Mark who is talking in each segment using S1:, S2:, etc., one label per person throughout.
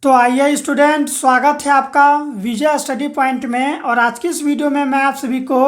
S1: तो आइए स्टूडेंट, स्वागत है आपका विजय स्टडी पॉइंट में। और आज की इस वीडियो में मैं आप सभी को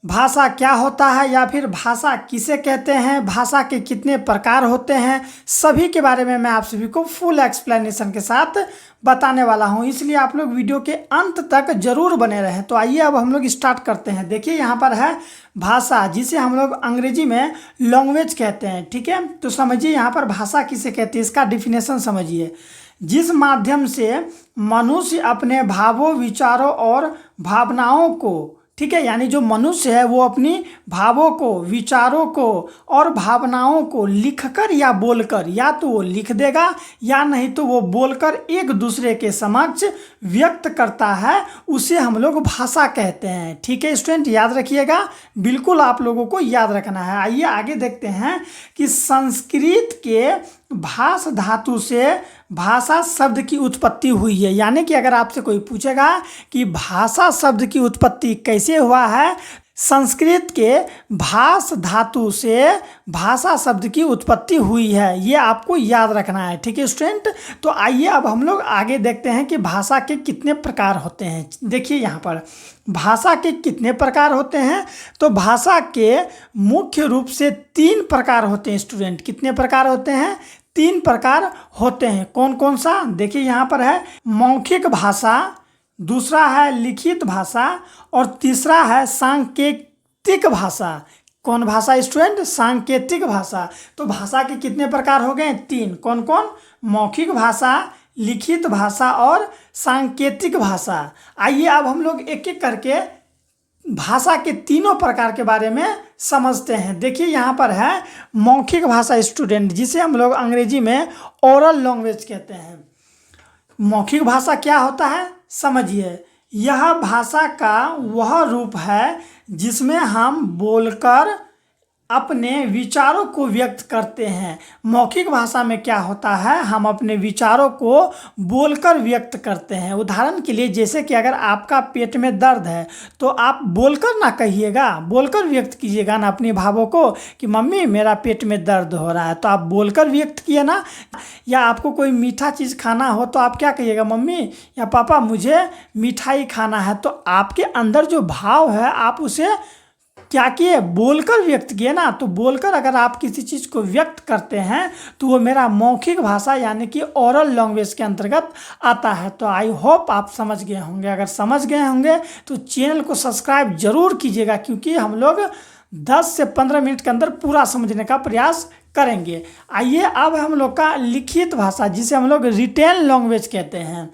S1: भाषा क्या होता है या फिर भाषा किसे कहते हैं, भाषा के कितने प्रकार होते हैं, सभी के बारे में मैं आप सभी को फुल एक्सप्लेनेशन के साथ बताने वाला हूं। इसलिए आप लोग वीडियो के अंत तक जरूर बने रहें। तो आइए अब हम लोग स्टार्ट करते हैं। देखिए यहाँ पर है भाषा, जिसे हम लोग अंग्रेजी में लैंग्वेज कहते हैं। ठीक है, तो समझिए यहाँ पर भाषा किसे कहते हैं, इसका डिफिनेशन समझिए। जिस माध्यम से मनुष्य अपने भावों, विचारों और भावनाओं को, ठीक है, यानी जो मनुष्य है वो अपनी भावों को, विचारों को और भावनाओं को लिखकर या बोलकर, या तो वो लिख देगा या नहीं तो वो बोलकर एक दूसरे के समक्ष व्यक्त करता है, उसे हम लोग भाषा कहते हैं। ठीक है स्टूडेंट, याद रखिएगा, बिल्कुल आप लोगों को याद रखना है। आइए आगे देखते हैं कि संस्कृत के भाष धातु से भाषा शब्द की उत्पत्ति हुई है। यानी कि अगर आपसे कोई पूछेगा कि भाषा शब्द की उत्पत्ति कैसे हुआ है, संस्कृत के भाष धातु से भाषा शब्द की उत्पत्ति हुई है, ये आपको याद रखना है। ठीक है स्टूडेंट, तो आइए अब हम लोग आगे देखते हैं कि भाषा के कितने प्रकार होते हैं। देखिए यहाँ पर भाषा के कितने प्रकार होते हैं, तो भाषा के मुख्य रूप से 3 प्रकार होते हैं स्टूडेंट। कितने प्रकार होते हैं? 3 प्रकार होते हैं। कौन कौन सा? देखिए यहाँ पर है मौखिक भाषा, दूसरा है लिखित भाषा और तीसरा है सांकेतिक भाषा। कौन भाषा स्टूडेंट? सांकेतिक भाषा। तो भाषा के कितने प्रकार हो गए? 3। कौन कौन? मौखिक भाषा, लिखित भाषा और सांकेतिक भाषा। आइए अब हम लोग एक एक करके भाषा के तीनों प्रकार के बारे में समझते हैं। देखिए यहाँ पर है मौखिक भाषा स्टूडेंट, जिसे हम लोग अंग्रेजी में ओरल लैंग्वेज कहते हैं। मौखिक भाषा क्या होता है समझिए। यह भाषा का वह रूप है जिसमें हम बोलकर अपने विचारों को व्यक्त करते हैं। मौखिक भाषा में क्या होता है, हम अपने विचारों को बोलकर व्यक्त करते हैं। उदाहरण के लिए जैसे कि अगर आपका पेट में दर्द है तो आप बोलकर ना कहिएगा, बोलकर व्यक्त कीजिएगा ना अपने भावों को कि मम्मी मेरा पेट में दर्द हो रहा है, तो आप बोलकर व्यक्त किए ना। या आपको कोई मीठा चीज़ खाना हो तो आप क्या कहिएगा, मम्मी या पापा मुझे मिठाई खाना है। तो आपके अंदर जो भाव है आप उसे क्या किए, बोलकर व्यक्त किए ना। तो बोलकर अगर आप किसी चीज़ को व्यक्त करते हैं तो वो मेरा मौखिक भाषा यानी कि ओरल लैंग्वेज के अंतर्गत आता है। तो आई होप आप समझ गए होंगे। अगर समझ गए होंगे तो चैनल को सब्सक्राइब जरूर कीजिएगा, क्योंकि हम लोग 10 से 15 मिनट के अंदर पूरा समझने का प्रयास करेंगे। आइए अब हम लोग का लिखित भाषा, जिसे हम लोग रिटेन लैंग्वेज कहते हैं।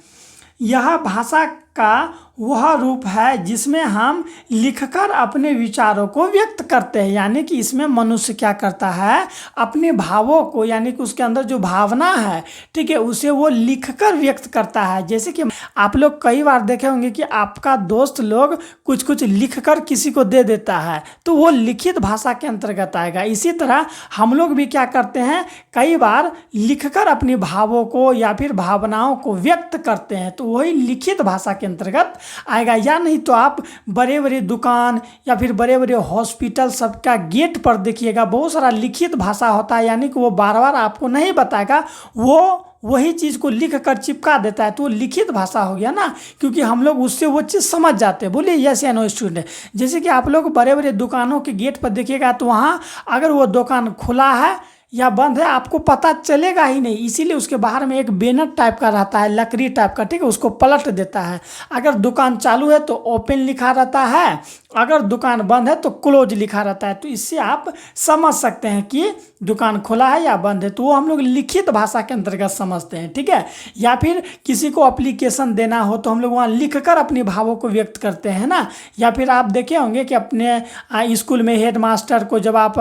S1: यह भाषा का वह रूप है जिसमें हम लिखकर अपने विचारों को व्यक्त करते हैं। यानी कि इसमें मनुष्य क्या करता है, अपने भावों को, यानी कि उसके अंदर जो भावना है, ठीक है, उसे वो लिखकर व्यक्त करता है। जैसे कि आप लोग कई बार देखे होंगे कि आपका दोस्त लोग कुछ कुछ लिखकर किसी को दे देता है, तो वो लिखित भाषा के अंतर्गत आएगा। इसी तरह हम लोग भी क्या करते हैं, कई बार लिखकर अपने भावों को या फिर भावनाओं को व्यक्त करते हैं, तो वही लिखित भाषा के अंतर्गत आएगा। या नहीं तो आप बड़े बड़े दुकान या फिर बड़े बड़े हॉस्पिटल सबका गेट पर देखिएगा, बहुत सारा लिखित भाषा होता है। यानी कि वो बार बार आपको नहीं बताएगा, वो वही चीज़ को लिख कर चिपका देता है, तो वो लिखित भाषा हो गया ना, क्योंकि हम लोग उससे वो चीज़ समझ जाते हैं। बोलिए यस या नो स्टूडेंट। जैसे कि आप लोग बड़े बड़े दुकानों के गेट पर देखिएगा तो वहाँ अगर वो दुकान खुला है या बंद है आपको पता चलेगा ही नहीं, इसीलिए उसके बाहर में एक बैनर टाइप का रहता है, लकड़ी टाइप का, ठीक है, उसको पलट देता है। अगर दुकान चालू है तो ओपन लिखा रहता है, अगर दुकान बंद है तो क्लोज लिखा रहता है। तो इससे आप समझ सकते हैं कि दुकान खुला है या बंद है, तो वो हम लोग लिखित भाषा के अंतर्गत समझते हैं। ठीक है, या फिर किसी को एप्लीकेशन देना हो तो हम लोग वहाँ लिखकर अपने भावों को व्यक्त करते हैं ना। या फिर आप देखे होंगे कि अपने स्कूल में हेड मास्टर को जब आप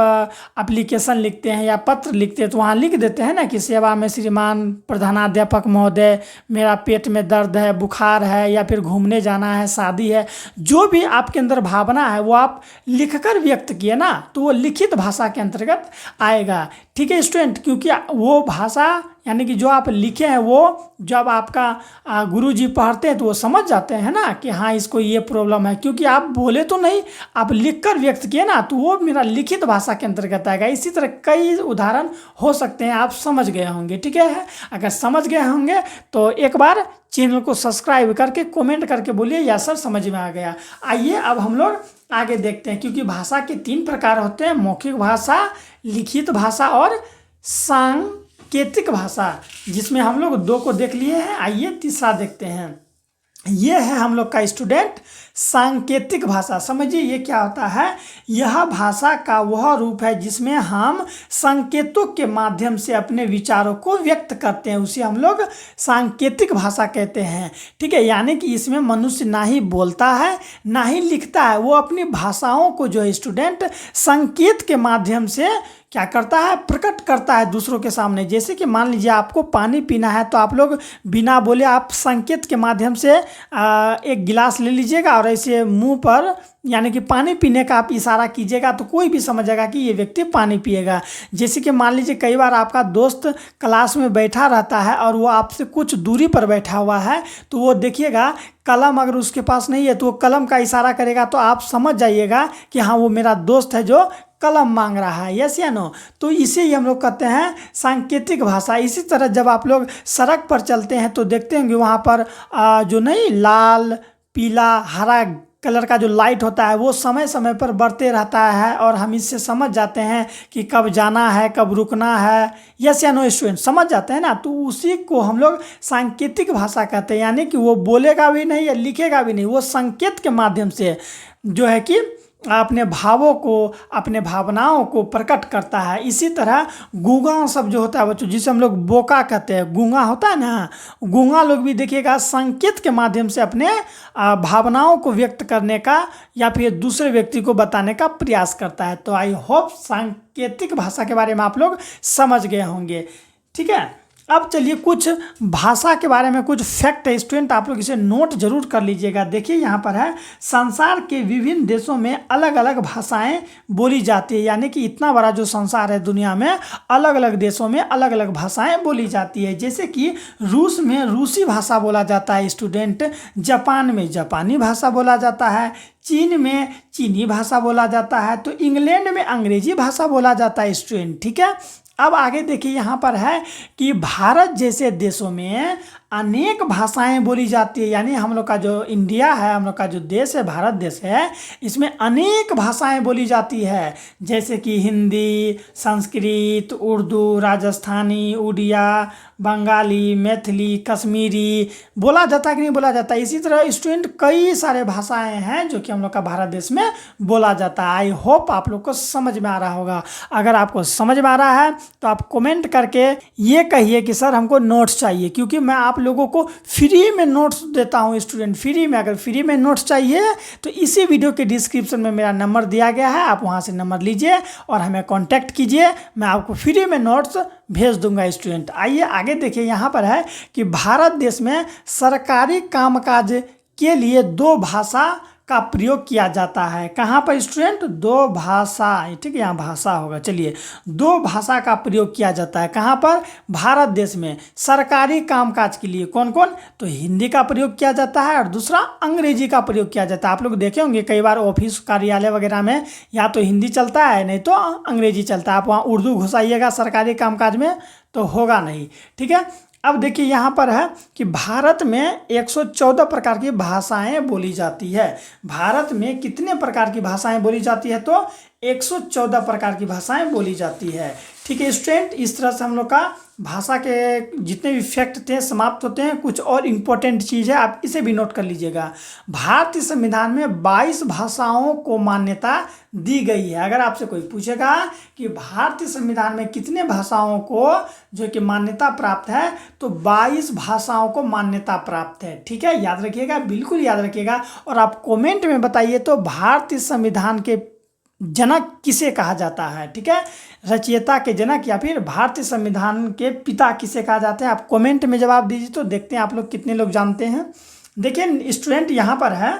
S1: एप्लीकेशन लिखते हैं या पत्र लिखते हैं तो वहाँ लिख देते हैं ना कि सेवा में श्रीमान प्रधानाध्यापक महोदय, मेरा पेट में दर्द है, बुखार है, या फिर घूमने जाना है, शादी है, जो भी आपके अंदर भावना है वो आप लिखकर व्यक्त किए ना, तो वो लिखित भाषा के अंतर्गत आएगा। ठीक है स्टूडेंट, क्योंकि वो भाषा यानी कि जो आप लिखे हैं वो जब आपका गुरुजी पढ़ते हैं तो वो समझ जाते हैं ना कि हाँ इसको ये प्रॉब्लम है, क्योंकि आप बोले तो नहीं, आप लिखकर व्यक्त किए ना, तो वो मेरा लिखित भाषा के अंतर्गत आएगा। इसी तरह कई उदाहरण हो सकते हैं, आप समझ गए होंगे। ठीक है, अगर समझ गए होंगे तो एक बार चैनल को सब्सक्राइब करके कमेंट करके बोलिए या सर समझ में आ गया। आइए अब हम लोग आगे देखते हैं, क्योंकि भाषा के 3 प्रकार होते हैं, मौखिक भाषा, लिखित भाषा और सांकेतिक भाषा, जिसमें हम लोग 2 को देख लिए हैं। आइए तीसरा देखते हैं। ये है हम लोग का स्टूडेंट सांकेतिक भाषा। समझिए ये क्या होता है। यह भाषा का वह रूप है जिसमें हम संकेतों के माध्यम से अपने विचारों को व्यक्त करते हैं, उसे हम लोग सांकेतिक भाषा कहते हैं। ठीक है, यानी कि इसमें मनुष्य ना ही बोलता है ना ही लिखता है, वो अपनी भाषाओं को जो है स्टूडेंट संकेत के माध्यम से क्या करता है, प्रकट करता है दूसरों के सामने। जैसे कि मान लीजिए आपको पानी पीना है तो आप लोग बिना बोले आप संकेत के माध्यम से एक गिलास ले लीजिएगा और ऐसे मुंह पर यानी कि पानी पीने का आप इशारा कीजिएगा तो कोई भी समझेगा कि ये व्यक्ति पानी पिएगा। जैसे कि मान लीजिए कई बार आपका दोस्त क्लास में बैठा रहता है और वो आपसे कुछ दूरी पर बैठा हुआ है, तो वो देखिएगा कलम अगर उसके पास नहीं है तो वो कलम का इशारा करेगा, तो आप समझ जाइएगा कि हाँ वो मेरा दोस्त है जो कलम मांग रहा है। यस या नो। तो इसे ही हम लोग कहते हैं सांकेतिक भाषा। इसी तरह जब आप लोग सड़क पर चलते हैं तो देखते होंगे वहाँ पर जो नहीं लाल पीला हरा कलर का जो लाइट होता है वो समय समय पर बढ़ते रहता है और हम इससे समझ जाते हैं कि कब जाना है कब रुकना है। यस या नो स्टूडेंट, समझ जाते हैं ना। तो उसी को हम लोग सांकेतिक भाषा कहते हैं, यानी कि वो बोलेगा भी नहीं या लिखेगा भी नहीं, वो संकेत के माध्यम से जो है कि अपने भावों को अपने भावनाओं को प्रकट करता है। इसी तरह गूंगा शब्द जो होता है बच्चों, जिसे हम लोग बोका कहते हैं, गूंगा होता है ना, गूंगा लोग भी देखिएगा संकेत के माध्यम से अपने भावनाओं को व्यक्त करने का या फिर दूसरे व्यक्ति को बताने का प्रयास करता है। तो आई होप सांकेतिक भाषा के बारे में आप लोग समझ गए होंगे। ठीक है, अब चलिए कुछ भाषा के बारे में कुछ फैक्ट है स्टूडेंट, आप लोग इसे नोट जरूर कर लीजिएगा। देखिए यहाँ पर है, संसार के विभिन्न देशों में अलग अलग भाषाएं बोली जाती है, यानी कि इतना बड़ा जो संसार है दुनिया में अलग अलग देशों में अलग अलग भाषाएं बोली जाती है। जैसे कि रूस में रूसी भाषा बोला जाता है स्टूडेंट, जापान में जापानी भाषा बोला जाता है, चीन में चीनी भाषा बोला जाता है, तो इंग्लैंड में अंग्रेजी भाषा बोला जाता है स्टूडेंट। ठीक है, अब आगे देखिए यहाँ पर है कि भारत जैसे देशों में अनेक भाषाएं बोली जाती है, यानी हम लोग का जो इंडिया है, हम लोग का जो देश है, भारत देश है, इसमें अनेक भाषाएं बोली जाती है। जैसे कि हिंदी, संस्कृत, उर्दू, राजस्थानी, उड़िया, बंगाली, मैथिली, कश्मीरी बोला जाता है कि नहीं बोला जाता है। इसी तरह स्टूडेंट कई सारे भाषाएं हैं जो कि हम लोग का भारत देश में बोला जाता है। आई होप आप लोग को समझ में आ रहा होगा। अगर आपको समझ में आ रहा है तो आप कमेंट करके ये कहिए कि सर हमको नोट्स चाहिए, क्योंकि मैं आप लोगों को फ्री में नोट्स देता हूँ स्टूडेंट, फ्री में। अगर फ्री में नोट्स चाहिए तो इसी वीडियो के डिस्क्रिप्शन में मेरा नंबर दिया गया है, आप वहाँ से नंबर लीजिए और हमें कॉन्टैक्ट कीजिए, मैं आपको फ्री में नोट्स भेज दूंगा स्टूडेंट। आइए आगे देखिए, यहाँ पर है कि भारत देश में सरकारी कामकाज के लिए 2 भाषा का प्रयोग किया जाता है। कहाँ पर स्टूडेंट? 2 भाषा, ठीक है, यहाँ भाषा होगा। चलिए, 2 भाषा का प्रयोग किया जाता है। कहाँ पर? भारत देश में सरकारी कामकाज के लिए। कौन कौन? तो हिंदी का प्रयोग किया जाता है और दूसरा अंग्रेजी का प्रयोग किया जाता है। आप लोग देखे होंगे कई बार ऑफिस कार्यालय वगैरह में या तो हिंदी चलता है नहीं तो अंग्रेजी चलता है। आप वहाँ उर्दू घुसाइएगा सरकारी कामकाज में तो होगा नहीं। ठीक है, अब देखिए यहाँ पर है कि भारत में 114 प्रकार की भाषाएं बोली जाती है। भारत में कितने प्रकार की भाषाएं बोली जाती है? तो 114 प्रकार की भाषाएं बोली जाती है। ठीक है स्टूडेंट, इस तरह से हम लोग का भाषा के जितने भी फैक्ट थे समाप्त होते हैं। कुछ और इम्पोर्टेंट चीज़ है, आप इसे भी नोट कर लीजिएगा। भारतीय संविधान में 22 भाषाओं को मान्यता दी गई है। अगर आपसे कोई पूछेगा कि भारतीय संविधान में कितने भाषाओं को जो कि मान्यता प्राप्त है, तो 22 भाषाओं को मान्यता प्राप्त है। ठीक है, याद रखिएगा, बिल्कुल याद रखिएगा। और आप कमेंट में बताइए तो भारतीय संविधान के जनक किसे कहा जाता है? ठीक है, रचयिता के जनक या फिर भारतीय संविधान के पिता किसे कहा जाता है? आप कमेंट में जवाब दीजिए तो देखते हैं आप लोग कितने लोग जानते हैं। देखिए स्टूडेंट, यहाँ पर है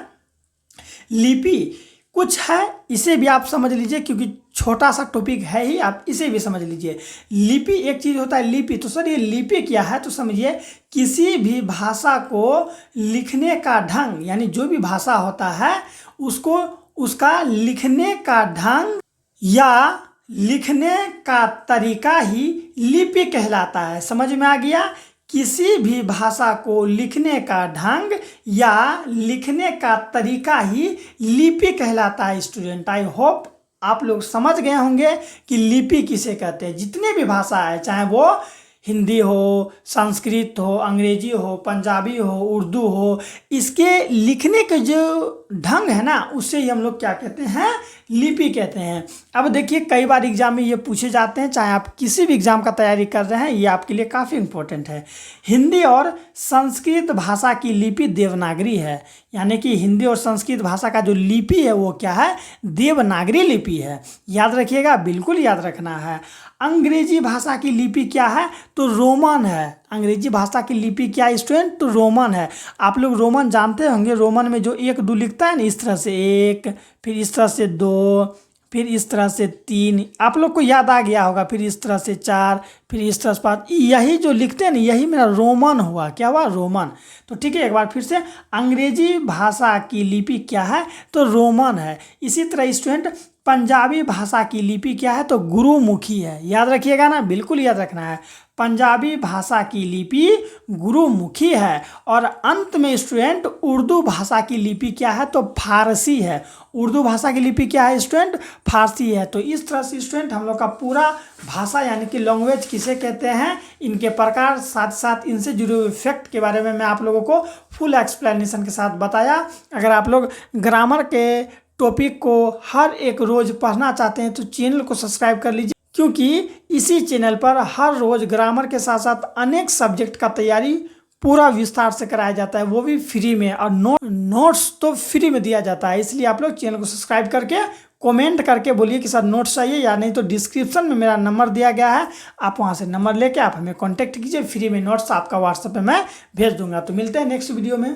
S1: लिपि कुछ है, इसे भी आप समझ लीजिए क्योंकि छोटा सा टॉपिक है ही, आप इसे भी समझ लीजिए। लिपि एक चीज़ होता है लिपि, तो सर ये लिपि क्या है, तो समझिए किसी भी भाषा को लिखने का ढंग, यानी जो भी भाषा होता है उसको उसका लिखने का ढंग या लिखने का तरीका ही लिपि कहलाता है। समझ में आ गया? किसी भी भाषा को लिखने का ढंग या लिखने का तरीका ही लिपि कहलाता है। स्टूडेंट, आई होप आप लोग समझ गए होंगे कि लिपि किसे कहते हैं। जितने भी भाषा है, चाहे वो हिंदी हो, संस्कृत हो, अंग्रेजी हो, पंजाबी हो, उर्दू हो, इसके लिखने के जो ढंग है ना, उससे ही हम लोग क्या कहते हैं, लिपि कहते हैं। अब देखिए कई बार एग्जाम में ये पूछे जाते हैं, चाहे आप किसी भी एग्जाम का तैयारी कर रहे हैं, ये आपके लिए काफ़ी इंपॉर्टेंट है। हिंदी और संस्कृत भाषा की लिपि देवनागरी है, यानी कि हिंदी और संस्कृत भाषा का जो लिपि है वो क्या है, देवनागरी लिपि है। याद रखिएगा, बिल्कुल याद रखना है। अंग्रेजी भाषा की लिपि क्या है, तो रोमन है। अंग्रेजी भाषा की लिपि क्या है स्टूडेंट, तो रोमन है। आप लोग रोमन जानते होंगे, रोमन में जो 1 2 लिखता है ना, इस तरह से 1, फिर इस तरह से 2, फिर इस तरह से 3, आप लोग को याद आ गया होगा, फिर इस तरह से 4, फिर इस तरह से 5, यही जो लिखते हैं ना, यही मेरा रोमन हुआ। क्या हुआ, रोमन। तो ठीक है, एक बार फिर से, अंग्रेजी भाषा की लिपि क्या है, तो रोमन है। इसी तरह स्टूडेंट पंजाबी भाषा की लिपि क्या है, तो गुरुमुखी है। याद रखिएगा ना, बिल्कुल याद रखना है। पंजाबी भाषा की लिपि गुरुमुखी है। और अंत में स्टूडेंट उर्दू भाषा की लिपि क्या है, तो फारसी है। उर्दू भाषा की लिपि क्या है स्टूडेंट, फारसी है। तो इस तरह से स्टूडेंट हम लोग का पूरा भाषा यानी कि लैंग्वेज किसे कहते हैं, इनके प्रकार, साथ साथ इनसे जुड़े हुए फैक्ट के बारे में मैं आप लोगों को फुल एक्सप्लेनेशन के साथ बताया। अगर आप लोग ग्रामर के टॉपिक को हर एक रोज़ पढ़ना चाहते हैं तो चैनल को सब्सक्राइब कर लीजिए, क्योंकि इसी चैनल पर हर रोज़ ग्रामर के साथ साथ अनेक सब्जेक्ट का तैयारी पूरा विस्तार से कराया जाता है, वो भी फ्री में। और नोट्स तो फ्री में दिया जाता है। इसलिए आप लोग चैनल को सब्सक्राइब करके कमेंट करके बोलिए कि सर नोट्स चाहिए, या नहीं तो डिस्क्रिप्शन में मेरा नंबर दिया गया है, आप वहाँ से नंबर लेके आप हमें कॉन्टैक्ट कीजिए। फ्री में नोट्स आपका व्हाट्सएप पे मैं भेज दूंगा। तो मिलते हैं नेक्स्ट वीडियो में।